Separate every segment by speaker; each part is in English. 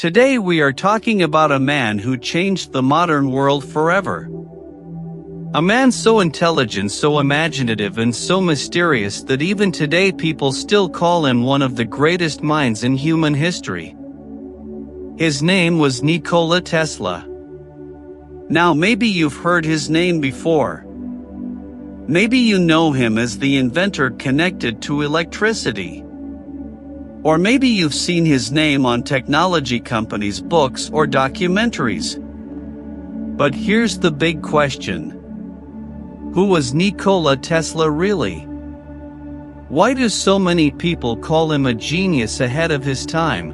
Speaker 1: Today we are talking about a man who changed the modern world forever. A man so intelligent, so imaginative, and so mysterious that even today people still call him one of the greatest minds in human history. His name was Nikola Tesla. Now maybe you've heard his name before. Maybe you know him as the inventor connected to electricity. Or maybe you've seen his name on technology companies' books or documentaries. But here's the big question. Who was Nikola Tesla really? Why do so many people call him a genius ahead of his time?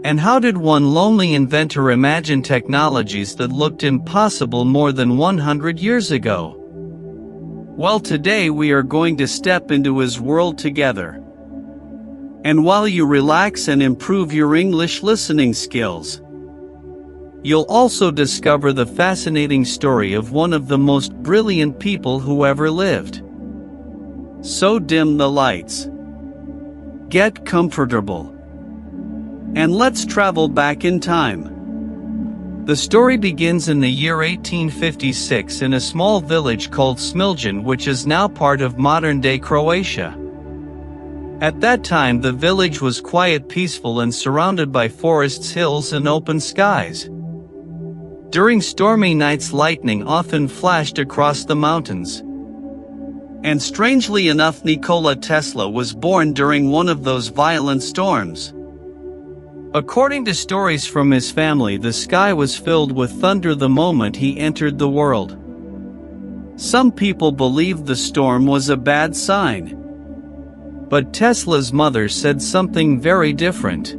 Speaker 1: And how did one lonely inventor imagine technologies that looked impossible more than 100 years ago? Well, today we are going to step into his world together. And while you relax and improve your English listening skills, you'll also discover the fascinating story of one of the most brilliant people who ever lived. So dim the lights. Get comfortable. And let's travel back in time. The story begins in the year 1856 in a small village called Smiljan, which is now part of modern-day Croatia. At that time the village was quiet, peaceful, and surrounded by forests, hills, and open skies. During stormy nights lightning often flashed across the mountains. And strangely enough, Nikola Tesla was born during one of those violent storms. According to stories from his family, the sky was filled with thunder the moment he entered the world. Some people believed the storm was a bad sign. But Tesla's mother said something very different.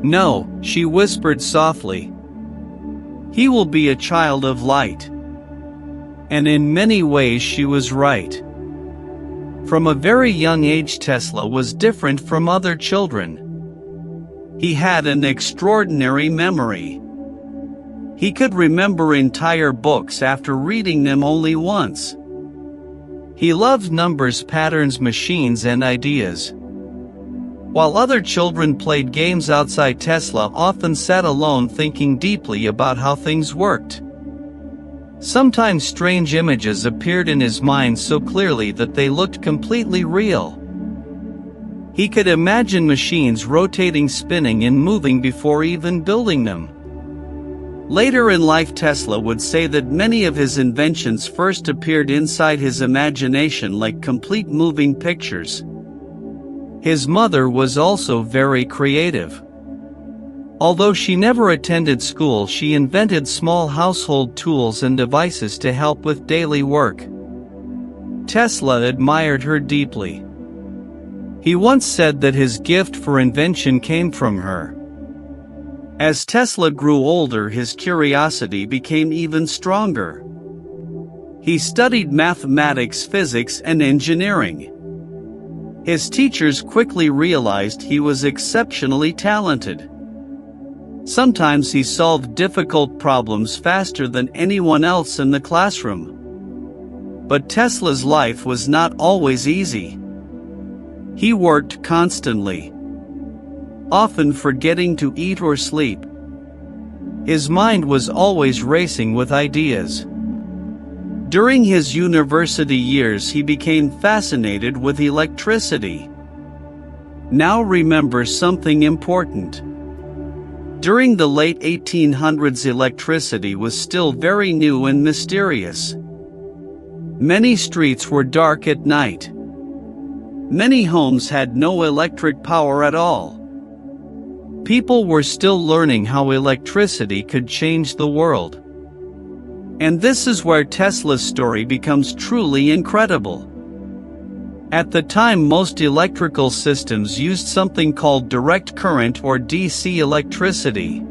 Speaker 1: No, she whispered softly. He will be a child of light. And in many ways she was right. From a very young age, Tesla was different from other children. He had an extraordinary memory. He could remember entire books after reading them only once. He loved numbers, patterns, machines, and ideas. While other children played games outside, Tesla often sat alone thinking deeply about how things worked. Sometimes strange images appeared in his mind so clearly that they looked completely real. He could imagine machines rotating, spinning, and moving before even building them. Later in life, Tesla would say that many of his inventions first appeared inside his imagination like complete moving pictures. His mother was also very creative. Although she never attended school, she invented small household tools and devices to help with daily work. Tesla admired her deeply. He once said that his gift for invention came from her. As Tesla grew older, his curiosity became even stronger. He studied mathematics, physics, and engineering. His teachers quickly realized he was exceptionally talented. Sometimes he solved difficult problems faster than anyone else in the classroom. But Tesla's life was not always easy. He worked constantly, often forgetting to eat or sleep. His mind was always racing with ideas. During his university years, he became fascinated with electricity. Now remember something important. During the late 1800s, electricity was still very new and mysterious. Many streets were dark at night. Many homes had no electric power at all. People were still learning how electricity could change the world. And this is where Tesla's story becomes truly incredible. At the time, most electrical systems used something called direct current or DC electricity.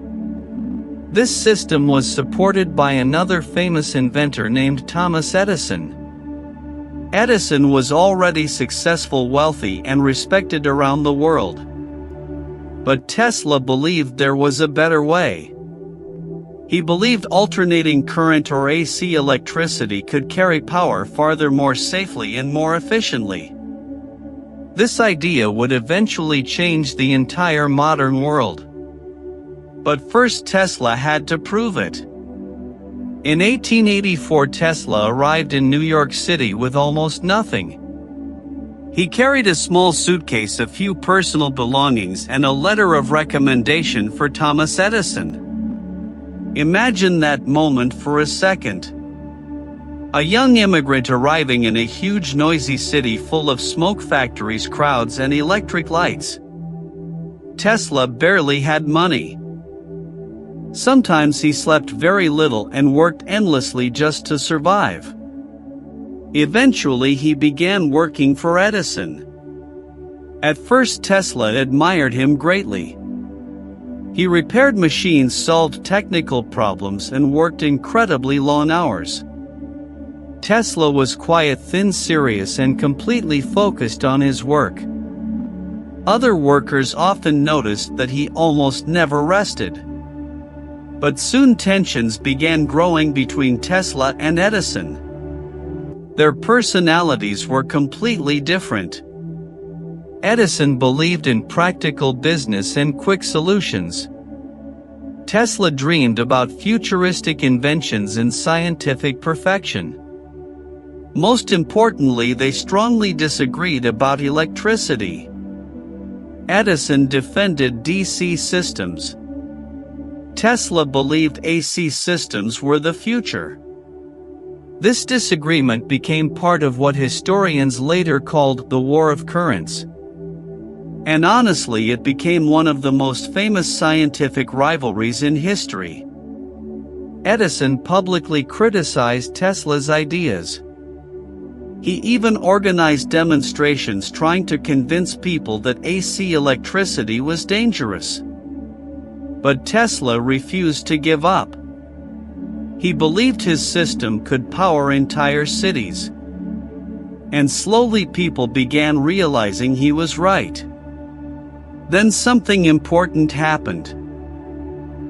Speaker 1: This system was supported by another famous inventor named Thomas Edison. Edison was already successful, wealthy, and respected around the world. But Tesla believed there was a better way. He believed alternating current or AC electricity could carry power farther, more safely, and more efficiently. This idea would eventually change the entire modern world. But first Tesla had to prove it. In 1884, Tesla arrived in New York City with almost nothing. He carried a small suitcase, a few personal belongings, and a letter of recommendation for Thomas Edison. Imagine that moment for a second. A young immigrant arriving in a huge noisy city full of smoke factories, crowds, and electric lights. Tesla barely had money. Sometimes he slept very little and worked endlessly just to survive. Eventually he began working for Edison. At first Tesla admired him greatly. He repaired machines, solved technical problems, and worked incredibly long hours. Tesla was quiet, thin, serious, and completely focused on his work. Other workers often noticed that he almost never rested. But soon tensions began growing between Tesla and Edison. Their personalities were completely different. Edison believed in practical business and quick solutions. Tesla dreamed about futuristic inventions and scientific perfection. Most importantly, they strongly disagreed about electricity. Edison defended DC systems. Tesla believed AC systems were the future. This disagreement became part of what historians later called the War of Currents. And honestly, it became one of the most famous scientific rivalries in history. Edison publicly criticized Tesla's ideas. He even organized demonstrations trying to convince people that AC electricity was dangerous. But Tesla refused to give up. He believed his system could power entire cities. And slowly people began realizing he was right. Then something important happened.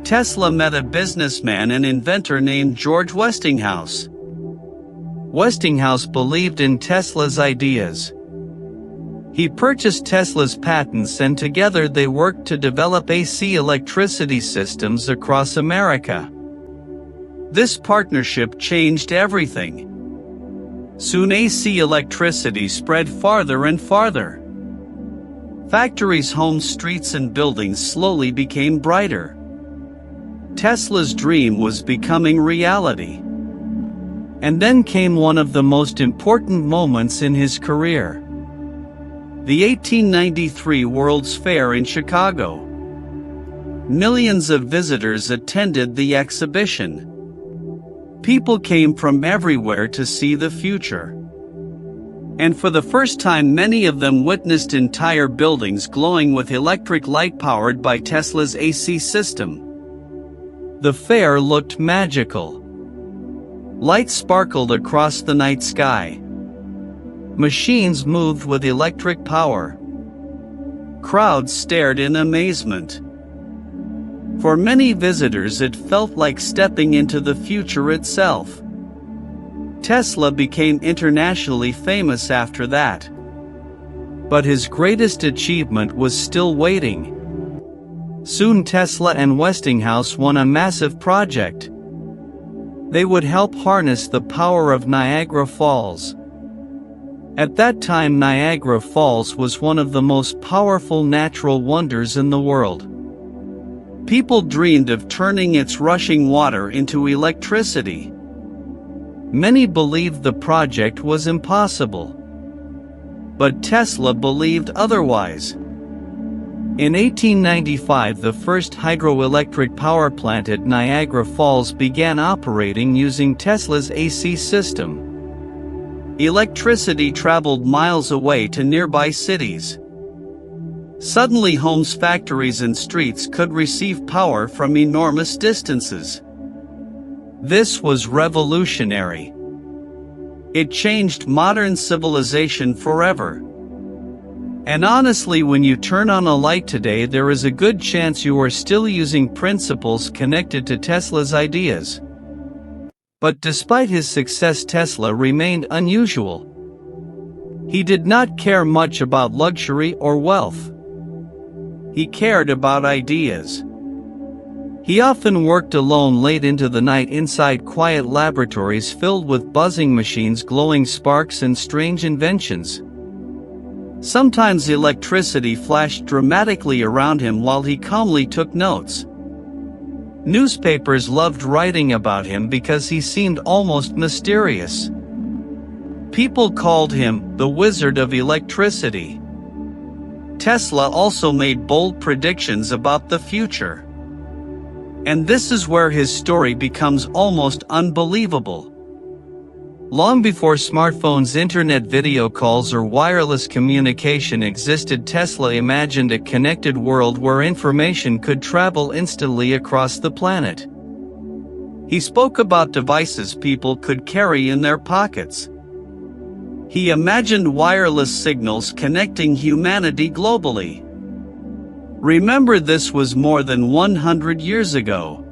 Speaker 1: Tesla met a businessman and inventor named George Westinghouse. Westinghouse believed in Tesla's ideas. He purchased Tesla's patents, and together they worked to develop AC electricity systems across America. This partnership changed everything. Soon AC electricity spread farther and farther. Factories, homes, streets, and buildings slowly became brighter. Tesla's dream was becoming reality. And then came one of the most important moments in his career. The 1893 World's Fair in Chicago. Millions of visitors attended the exhibition. People came from everywhere to see the future. And for the first time, many of them witnessed entire buildings glowing with electric light powered by Tesla's AC system. The fair looked magical. Lights sparkled across the night sky. Machines moved with electric power. Crowds stared in amazement. For many visitors, it felt like stepping into the future itself. Tesla became internationally famous after that. But his greatest achievement was still waiting. Soon Tesla and Westinghouse won a massive project. They would help harness the power of Niagara Falls. At that time, Niagara Falls was one of the most powerful natural wonders in the world. People dreamed of turning its rushing water into electricity. Many believed the project was impossible. But Tesla believed otherwise. In 1895, the first hydroelectric power plant at Niagara Falls began operating using Tesla's AC system. Electricity traveled miles away to nearby cities. Suddenly, homes, factories, and streets could receive power from enormous distances. This was revolutionary. It changed modern civilization forever. And honestly, when you turn on a light today, there is a good chance you are still using principles connected to Tesla's ideas. But despite his success, Tesla remained unusual. He did not care much about luxury or wealth. He cared about ideas. He often worked alone late into the night inside quiet laboratories filled with buzzing machines, glowing sparks, and strange inventions. Sometimes electricity flashed dramatically around him while he calmly took notes. Newspapers loved writing about him because he seemed almost mysterious. People called him the Wizard of Electricity. Tesla also made bold predictions about the future. And this is where his story becomes almost unbelievable. Long before smartphones, internet video calls, or wireless communication existed, Tesla imagined a connected world where information could travel instantly across the planet. He spoke about devices people could carry in their pockets. He imagined wireless signals connecting humanity globally. Remember, this was more than 100 years ago.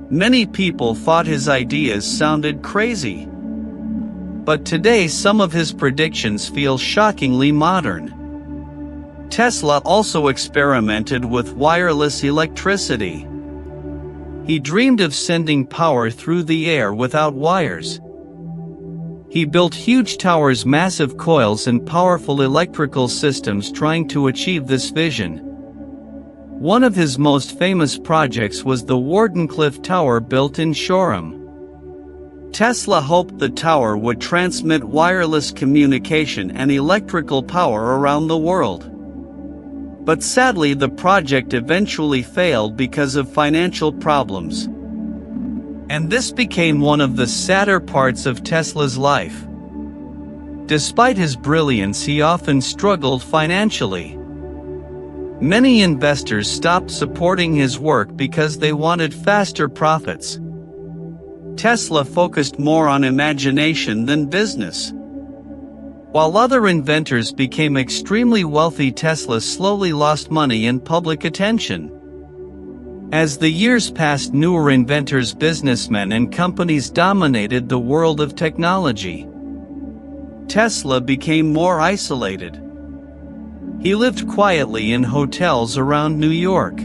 Speaker 1: Many people thought his ideas sounded crazy. But today some of his predictions feel shockingly modern. Tesla also experimented with wireless electricity. He dreamed of sending power through the air without wires. He built huge towers, massive coils, and powerful electrical systems trying to achieve this vision. One of his most famous projects was the Wardenclyffe Tower built in Shoreham. Tesla hoped the tower would transmit wireless communication and electrical power around the world. But sadly, the project eventually failed because of financial problems. And this became one of the sadder parts of Tesla's life. Despite his brilliance, he often struggled financially. Many investors stopped supporting his work because they wanted faster profits. Tesla focused more on imagination than business. While other inventors became extremely wealthy, Tesla slowly lost money and public attention. As the years passed, newer inventors, businessmen, and companies dominated the world of technology. Tesla became more isolated. He lived quietly in hotels around New York.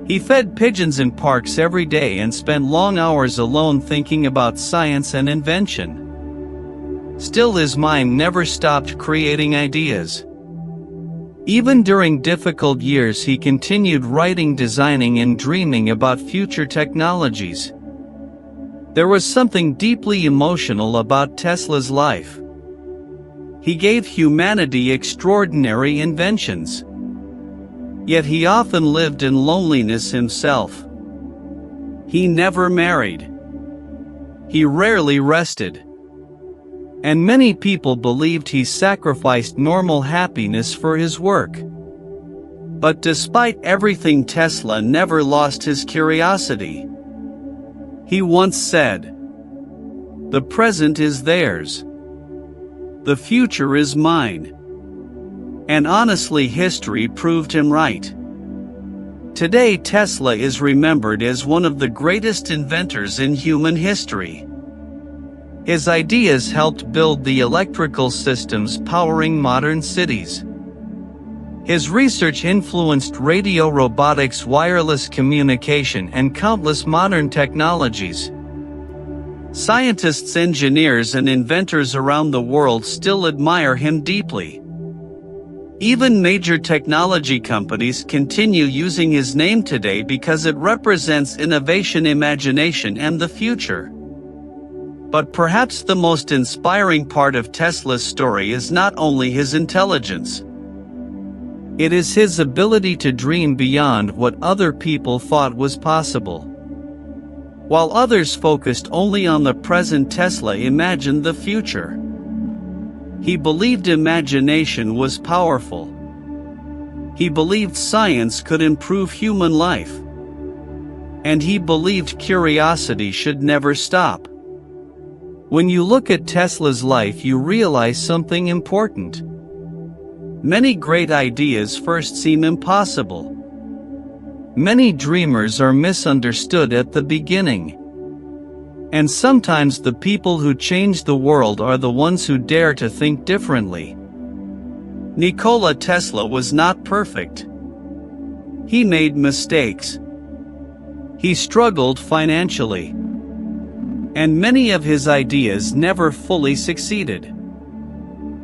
Speaker 1: He fed pigeons in parks every day and spent long hours alone thinking about science and invention. Still, his mind never stopped creating ideas. Even during difficult years, he continued writing, designing, and dreaming about future technologies. There was something deeply emotional about Tesla's life. He gave humanity extraordinary inventions. Yet he often lived in loneliness himself. He never married. He rarely rested. And many people believed he sacrificed normal happiness for his work. But despite everything, Tesla never lost his curiosity. He once said, "The present is theirs. The future is mine." And honestly, history proved him right. Today, Tesla is remembered as one of the greatest inventors in human history. His ideas helped build the electrical systems powering modern cities. His research influenced radio, robotics, wireless communication, and countless modern technologies. Scientists, engineers, and inventors around the world still admire him deeply. Even major technology companies continue using his name today because it represents innovation, imagination, and the future. But perhaps the most inspiring part of Tesla's story is not only his intelligence. It is his ability to dream beyond what other people thought was possible. While others focused only on the present, Tesla imagined the future. He believed imagination was powerful. He believed science could improve human life. And he believed curiosity should never stop. When you look at Tesla's life, you realize something important. Many great ideas first seem impossible. Many dreamers are misunderstood at the beginning. And sometimes the people who change the world are the ones who dare to think differently. Nikola Tesla was not perfect. He made mistakes. He struggled financially, and many of his ideas never fully succeeded.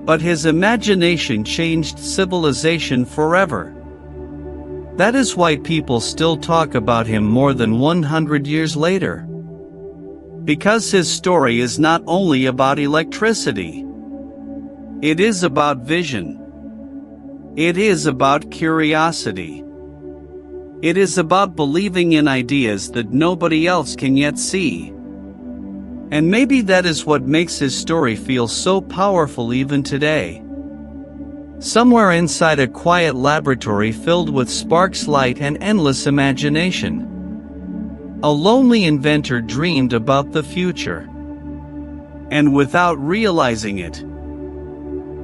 Speaker 1: But his imagination changed civilization forever. That is why people still talk about him more than 100 years later. Because his story is not only about electricity. It is about vision. It is about curiosity. It is about believing in ideas that nobody else can yet see. And maybe that is what makes his story feel so powerful even today. Somewhere inside a quiet laboratory filled with sparks, light, and endless imagination, a lonely inventor dreamed about the future. And without realizing it,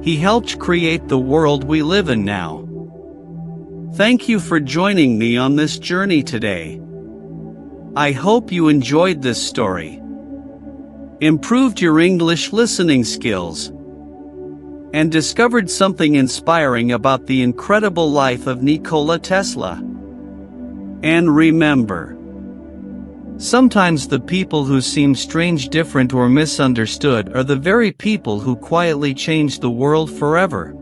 Speaker 1: he helped create the world we live in now. Thank you for joining me on this journey today. I hope you enjoyed this story, improved your English listening skills, and discovered something inspiring about the incredible life of Nikola Tesla. And remember, sometimes the people who seem strange, different, or misunderstood are the very people who quietly change the world forever.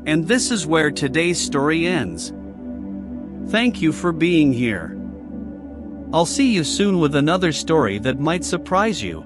Speaker 1: And this is where today's story ends. Thank you for being here. I'll see you soon with another story that might surprise you.